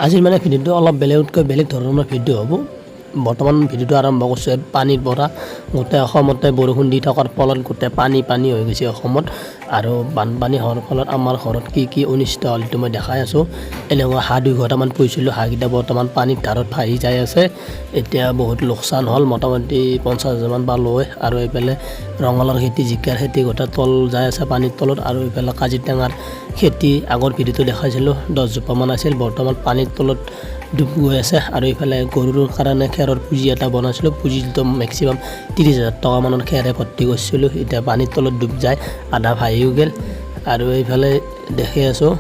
আজিৰ মানে ভিডিঅ'টো অলপ বেলেগতকৈ বেলেগ ধৰণৰ ভিডিঅ' হ'ব। বৰ্তমান ভিডিঅ'টো আৰম্ভ কৰিছোঁ পানীৰ পৰা। গোটেই অসমতে বৰষুণ দি থকাৰ ফলত গোটেই পানী হৈ গৈছে অসমত, আৰু বানপানী হোৱাৰ ফলত আমাৰ ঘৰত কি অনিষ্ট হ'ল সেইটো মই দেখাই আছোঁ। এনেকুৱা হাঁহ 2 ঘণ্টামান পুহিছিলোঁ, হাঁহকেইটা বৰ্তমান পানীৰ ধাৰত ভাহি যাই আছে। এতিয়া বহুত লোকচান হ'ল, মোটামুটি 50,000 মান পালোঁ। আৰু এইফালে ৰঙালাওৰ খেতি, জিকাৰ খেতি গোটেই তল যাই আছে পানীৰ তলত। আৰু এইফালে কাজিটেঙাৰ খেতি আগৰ ভিডিঅ'টো দেখাইছিলোঁ, 10 জোপামান আছিল, বৰ্তমান পানীৰ তলত ডুব গৈ আছে। আৰু এইফালে গৰুৰ কাৰণে খেৰৰ পুঁজি এটা বনাইছিলোঁ, পুঁজিটো মেক্সিমাম 30,000 টকা মানৰ খেৰে ভৰ্তি কৰিছিলোঁ, এতিয়া পানীৰ তলত ডুব যায়, আধা ভাহিও গ'ল। আৰু এইফালে দেখি আছোঁ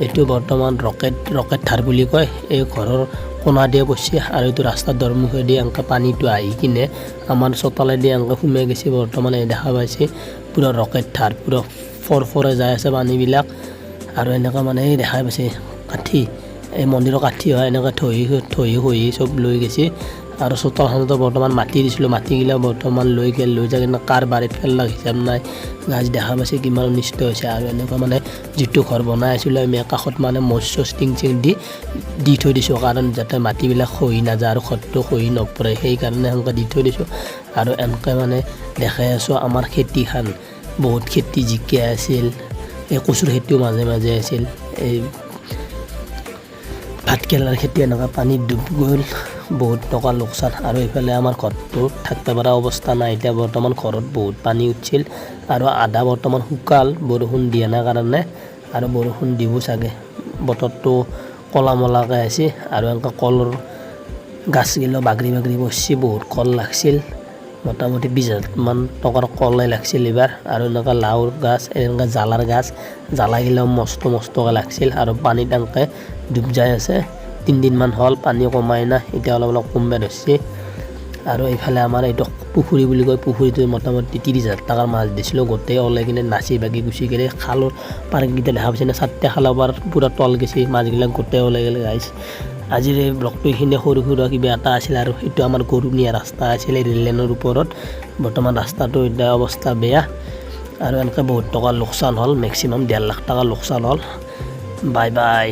এইটো বৰ্তমান ৰকেট ধাৰ বুলি কয়, এই ঘৰৰ কোণা দিয়ে পৰছে, আৰু এইটো ৰাস্তাৰ দৰমুখেদি এনেকৈ পানীটো আহি কিনে আমাৰ চোতালেদি এনেকৈ সোমাই গৈছে। বৰ্তমান এই দেখা পাইছে পূৰা ৰকেট ধাৰ, পূৰা ফৰফৰাই যাই আছে পানীবিলাক। আৰু এনেকুৱা মানে এই দেখাই পাইছে কাঠি, এই মন্দিৰৰ কাঠি হয়, এনেকৈ থহি চব লৈ গৈছে। আৰু চোতালখনতো বৰ্তমান মাটি দিছিলোঁ, মাটিগিলা বৰ্তমান লৈ যায় কিনে কাৰ বাৰীত পেলাক হিচাপ নাই। গাছ দেখা পাইছে কিমান অনিষ্ট হৈছে। আৰু এনেকুৱা মানে যিটো ঘৰ বনাই আছিলোঁ আমি, কাষত মানে মচ টিং দি থৈ দিছোঁ, কাৰণ যাতে মাটিবিলাক খহি নাযায় আৰু ঘৰটো খহি নপৰে, সেইকাৰণে এনেকৈ দি থৈ দিছোঁ। আৰু এনেকৈ মানে দেখাই আছোঁ আমাৰ খেতিখন, বহুত খেতি জিকা আছিল, এই কচুৰ খেতিও মাজে মাজে আছিল, এই ভাতকেৰেলাৰ খেতি এনেকুৱা পানীত ডুব গ'ল, বহুত টকা লোকচান। আৰু এইফালে আমাৰ ঘৰটো থাকিব পৰা অৱস্থা নাই, এতিয়া বৰ্তমান ঘৰত বহুত পানী উঠিছিল, আৰু আধা বৰ্তমান শুকাল, বৰষুণ দিয়া নাই কাৰণে, আৰু বৰষুণ দিব চাগে। বতৰটো ক'লা মলাকৈ আছে। আৰু এনেকুৱা কলৰ গাছগিলা বাগৰি পৰছে, বহুত কল লাগছিল, মোটামুটি 20,000 মান টকাৰ কলেই লাগছিল এইবাৰ। আৰু এনেকুৱা লাওৰ গাছ, এনেকুৱা জ্বালাৰ গাছ, জ্বালাগিলাও মস্তকৈ লাগছিল। আৰু পানীত এনেকৈ ডুব যাই আছে, 3 দিনমান হ'ল, পানী কমাই না, এতিয়া অলপ কমিব ধৰিছে। আৰু এইফালে আমাৰ এইটো পুখুৰী বুলি কয়, পুখুৰীটো মোটামুটি 30,000 টকাৰ মাছ দিছিলোঁ, গোটেই ওলাই কিনে নাচি বাগি গুচি গ'লে। খালৰ পাৰকেইটা দেখা পাইছে না, 4টা খালৰ পাৰ পূৰা তল গৈছে, মাছবিলাক গোটেই ওলাই গ'লে। গাইছ, আজিৰ এই ব্লগটো এইখিনি সৰু কিবা এটা আছিল। আৰু এইটো আমাৰ গৰু নিয়া ৰাস্তা আছিলে ৰেল লাইনৰ ওপৰত, বৰ্তমান ৰাস্তাটো এতিয়া অৱস্থা বেয়া। আৰু এনেকৈ বহুত টকা লোকচান হ'ল, মেক্সিমাম 1.5 লাখ টকা লোকচান হ'ল। বাই।